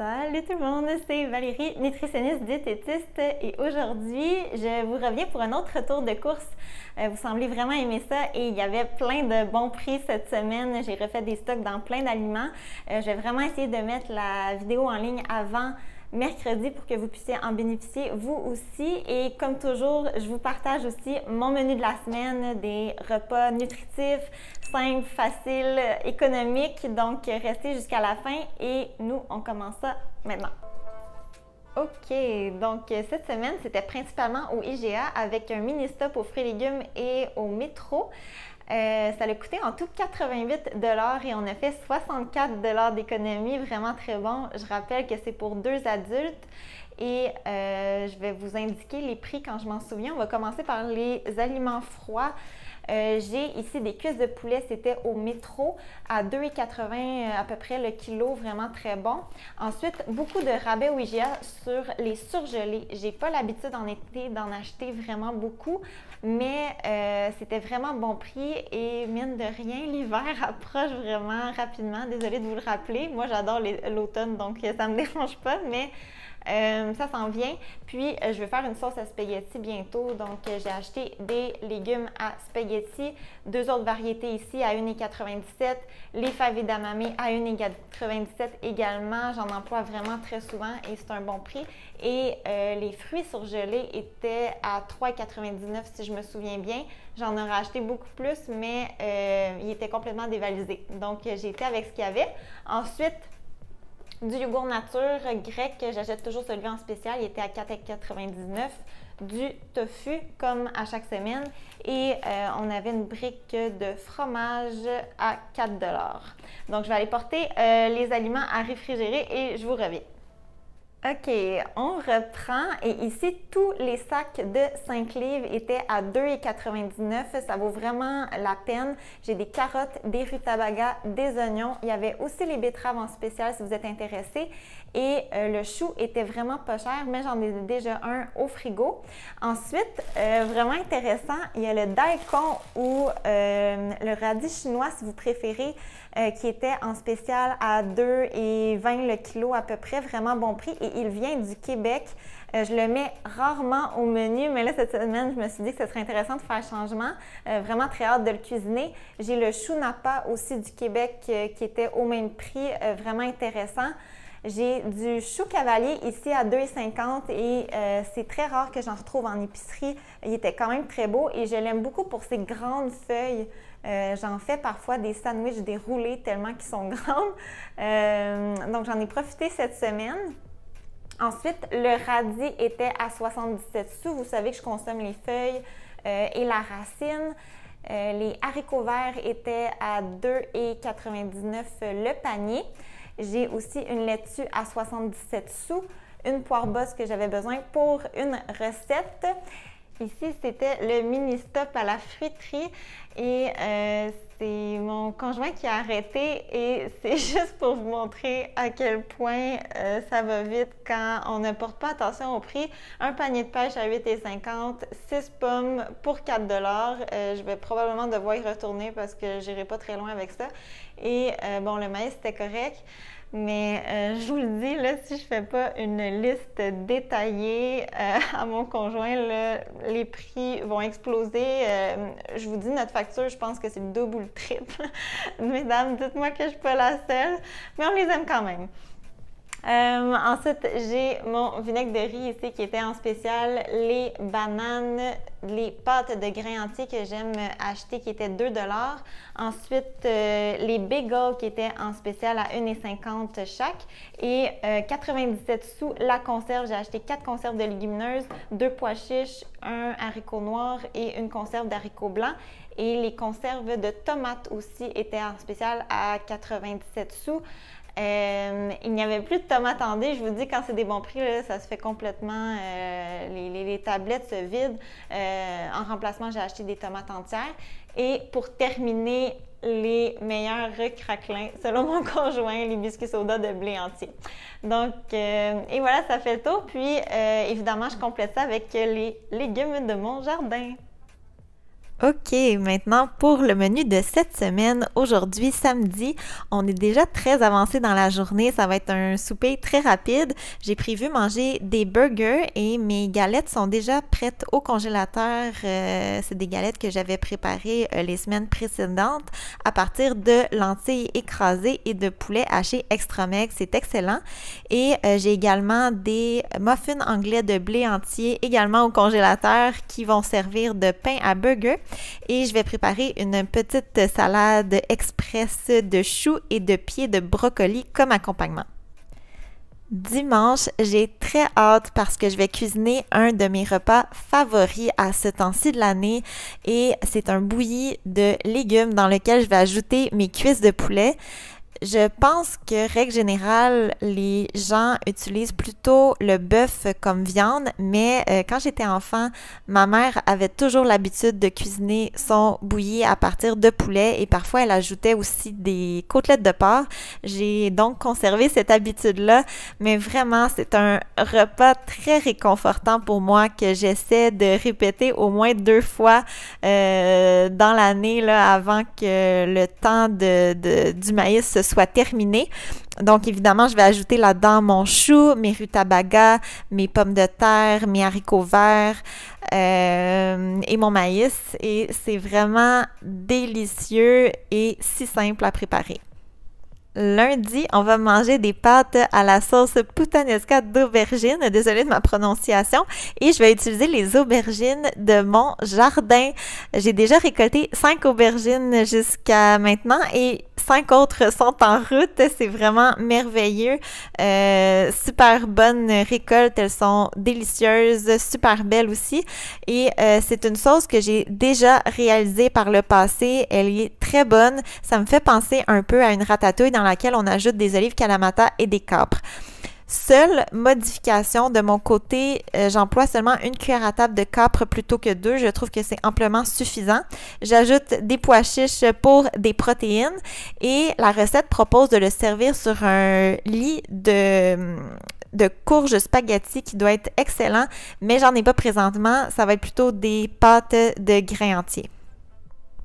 Salut tout le monde, c'est Valérie, nutritionniste diététiste et aujourd'hui, je vous reviens pour un autre tour de course. Vous semblez vraiment aimer ça et il y avait plein de bons prix cette semaine. J'ai refait des stocks dans plein d'aliments. Je vais vraiment essayer de mettre la vidéo en ligne avant mercredi pour que vous puissiez en bénéficier vous aussi. Et comme toujours, je vous partage aussi mon menu de la semaine, des repas nutritifs, simples, faciles, économiques. Donc, restez jusqu'à la fin et nous, on commence ça maintenant. OK, donc cette semaine, c'était principalement au IGA avec un mini-stop aux fruits et légumes et au métro. Ça a coûté en tout 88 $ et on a fait 64 $ d'économie, vraiment très bon. Je rappelle que c'est pour 2 adultes et je vais vous indiquer les prix quand je m'en souviens. On va commencer par les aliments froids. J'ai ici des cuisses de poulet, c'était au métro à 2,80 à peu près le kilo, vraiment très bon. Ensuite, beaucoup de rabais au IGA sur les surgelés. J'ai pas l'habitude en été d'en acheter vraiment beaucoup, mais c'était vraiment bon prix et mine de rien, l'hiver approche vraiment rapidement. Désolée de vous le rappeler, moi j'adore l'automne donc ça me dérange pas, mais ça s'en vient. Puis, je vais faire une sauce à spaghetti bientôt. Donc, j'ai acheté des légumes à spaghetti. Deux autres variétés ici à 1,97 $. Les fèves edamame à 1,97 $ également. J'en emploie vraiment très souvent et c'est un bon prix. Et les fruits surgelés étaient à 3,99 $ si je me souviens bien. J'en aurais acheté beaucoup plus, mais ils étaient complètement dévalisés. Donc, j'ai été avec ce qu'il y avait. Ensuite, du yogourt nature grec, j'achète toujours celui en spécial, il était à 4,99 $. Du tofu, comme à chaque semaine. Et on avait une brique de fromage à 4 $. Donc, je vais aller porter les aliments à réfrigérer et je vous reviens. OK, on reprend et ici, tous les sacs de 5 livres étaient à 2,99 $. Ça vaut vraiment la peine. J'ai des carottes, des rutabagas, des oignons. Il y avait aussi les betteraves en spécial si vous êtes intéressés. Et le chou était vraiment pas cher, mais j'en ai déjà un au frigo. Ensuite, vraiment intéressant, il y a le daikon ou le radis chinois si vous préférez, qui était en spécial à 2,20 $ le kilo à peu près, vraiment bon prix et il vient du Québec. Je le mets rarement au menu, mais là cette semaine, je me suis dit que ce serait intéressant de faire changement. Vraiment très hâte de le cuisiner. J'ai le chou napa aussi du Québec qui était au même prix, vraiment intéressant. J'ai du chou cavalier ici à 2,50 $ et c'est très rare que j'en retrouve en épicerie. Il était quand même très beau et je l'aime beaucoup pour ses grandes feuilles. J'en fais parfois des sandwichs déroulés tellement qu'ils sont grands. Donc, j'en ai profité cette semaine. Ensuite, le radis était à 77 sous. Vous savez que je consomme les feuilles et la racine. Les haricots verts étaient à 2,99 $ le panier. J'ai aussi une laitue à 77 sous, une poire bosse que j'avais besoin pour une recette. Ici, c'était le mini-stop à la fruiterie et c'est mon conjoint qui a arrêté et c'est juste pour vous montrer à quel point ça va vite quand on ne porte pas attention au prix. Un panier de pêche à 8,50 $, 6 pommes pour 4 $. Je vais probablement devoir y retourner parce que j'irai pas très loin avec ça. Et bon, le maïs, c'était correct. Mais je vous le dis, là, si je ne fais pas une liste détaillée à mon conjoint, là, les prix vont exploser. Je vous dis, notre facture, je pense que c'est le double ou le triple. Mesdames, dites-moi que je ne suis pas la seule, mais on les aime quand même. Ensuite, j'ai mon vinaigre de riz ici qui était en spécial, les bananes, les pâtes de grains entiers que j'aime acheter qui étaient 2 $. Ensuite, les bagels qui étaient en spécial à 1,50 $ chaque et 97 sous la conserve. J'ai acheté 4 conserves de légumineuses, 2 pois chiches, un haricot noir et une conserve d'haricots blancs. Et les conserves de tomates aussi étaient en spécial à 97 sous. Il n'y avait plus de tomates en dés. Je vous dis, quand c'est des bons prix, là, ça se fait complètement, les tablettes se vident. En remplacement, j'ai acheté des tomates entières. Et pour terminer, les meilleurs craquelins, selon mon conjoint, les biscuits soda de blé entier. Donc, et voilà, ça fait le tour. Puis, évidemment, je complète ça avec les légumes de mon jardin. OK, maintenant pour le menu de cette semaine, aujourd'hui samedi, on est déjà très avancé dans la journée, ça va être un souper très rapide. J'ai prévu manger des burgers et mes galettes sont déjà prêtes au congélateur. C'est des galettes que j'avais préparées les semaines précédentes à partir de lentilles écrasées et de poulet haché extra maigre, c'est excellent. Et j'ai également des muffins anglais de blé entier également au congélateur qui vont servir de pain à burger. Et je vais préparer une petite salade express de choux et de pieds de brocoli comme accompagnement. Dimanche, j'ai très hâte parce que je vais cuisiner un de mes repas favoris à ce temps-ci de l'année et c'est un bouilli de légumes dans lequel je vais ajouter mes cuisses de poulet. Je pense que, règle générale, les gens utilisent plutôt le bœuf comme viande, mais quand j'étais enfant, ma mère avait toujours l'habitude de cuisiner son bouilli à partir de poulet et parfois elle ajoutait aussi des côtelettes de porc. J'ai donc conservé cette habitude-là, mais vraiment, c'est un repas très réconfortant pour moi que j'essaie de répéter au moins 2 fois dans l'année là, avant que le temps du maïs se soit terminé. Donc, évidemment, je vais ajouter là-dedans mon chou, mes rutabagas, mes pommes de terre, mes haricots verts et mon maïs. Et c'est vraiment délicieux et si simple à préparer. Lundi, on va manger des pâtes à la sauce puttanesca d'aubergine. Désolée de ma prononciation. Et je vais utiliser les aubergines de mon jardin. J'ai déjà récolté 5 aubergines jusqu'à maintenant et 5 autres sont en route. C'est vraiment merveilleux. Super bonne récolte. Elles sont délicieuses, super belles aussi. Et c'est une sauce que j'ai déjà réalisée par le passé. Elle est très bonne. Ça me fait penser un peu à une ratatouille dans laquelle on ajoute des olives Kalamata et des capres. Seule modification de mon côté, j'emploie seulement 1 cuillère à table de capre plutôt que 2. Je trouve que c'est amplement suffisant. J'ajoute des pois chiches pour des protéines et la recette propose de le servir sur un lit de courges spaghetti qui doit être excellent, mais j'en ai pas présentement. Ça va être plutôt des pâtes de grains entiers.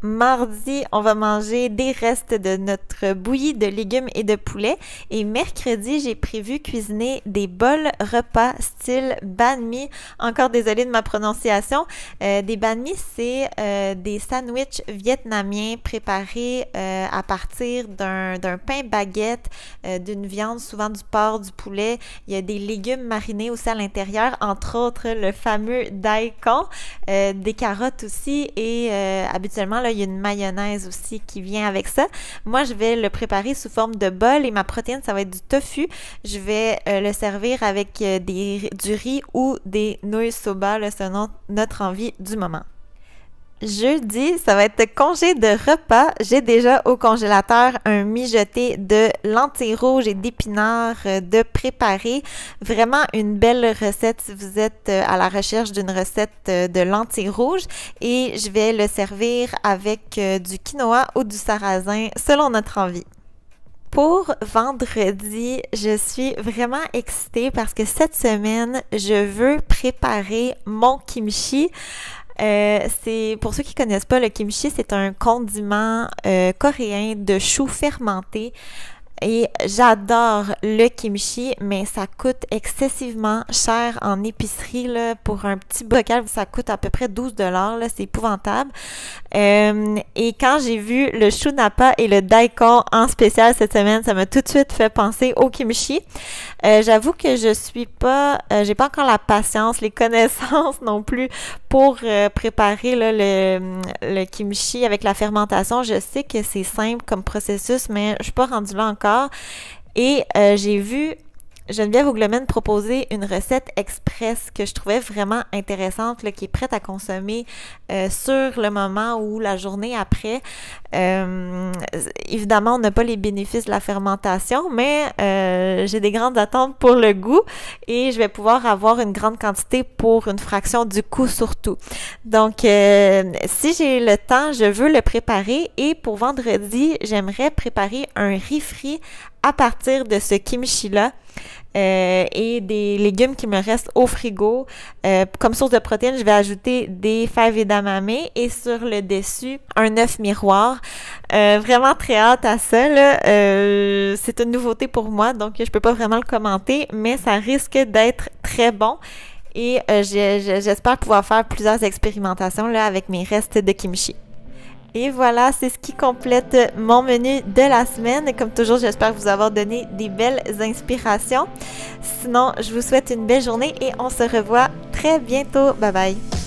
Mardi, on va manger des restes de notre bouilli de légumes et de poulet. Et mercredi, j'ai prévu cuisiner des bols repas style banh mi. Encore désolée de ma prononciation. Des banh mi, c'est des sandwichs vietnamiens préparés à partir d'un pain baguette, d'une viande, souvent du porc, du poulet. Il y a des légumes marinés aussi à l'intérieur, entre autres le fameux daikon, des carottes aussi et habituellement, là, il y a une mayonnaise aussi qui vient avec ça. Moi, je vais le préparer sous forme de bol et ma protéine, ça va être du tofu. Je vais le servir avec du riz ou des nouilles soba, là, selon notre envie du moment. Jeudi, ça va être congé de repas. J'ai déjà au congélateur un mijoté de lentilles rouges et d'épinards de préparer. Vraiment une belle recette si vous êtes à la recherche d'une recette de lentilles rouges. Et je vais le servir avec du quinoa ou du sarrasin selon notre envie. Pour vendredi, je suis vraiment excitée parce que cette semaine, je veux préparer mon kimchi. C'est pour ceux qui connaissent pas le kimchi, c'est un condiment coréen de choux fermenté. Et j'adore le kimchi, mais ça coûte excessivement cher en épicerie là, pour un petit bocal, ça coûte à peu près 12 $, là, c'est épouvantable. Et quand j'ai vu le chou napa et le daikon en spécial cette semaine, ça m'a tout de suite fait penser au kimchi. J'avoue que j'ai pas encore la patience, les connaissances non plus pour préparer là, le kimchi avec la fermentation. Je sais que c'est simple comme processus, mais je suis pas rendue là encore. Et j'ai vu Geneviève Ogleman proposer une recette express que je trouvais vraiment intéressante, là, qui est prête à consommer sur le moment ou la journée après. Évidemment, on n'a pas les bénéfices de la fermentation, mais j'ai des grandes attentes pour le goût et je vais pouvoir avoir une grande quantité pour une fraction du coût surtout. Donc, si j'ai le temps, je veux le préparer et pour vendredi, j'aimerais préparer un riz frit à partir de ce kimchi-là. et des légumes qui me restent au frigo. Comme source de protéines, je vais ajouter des fèves edamame et sur le dessus, un œuf miroir. Vraiment très hâte à ça, là. C'est une nouveauté pour moi, donc je peux pas vraiment le commenter, mais ça risque d'être très bon. Et j'espère pouvoir faire plusieurs expérimentations là, avec mes restes de kimchi. Et voilà, c'est ce qui complète mon menu de la semaine. Comme toujours, j'espère vous avoir donné des belles inspirations. Sinon, je vous souhaite une belle journée et on se revoit très bientôt. Bye bye!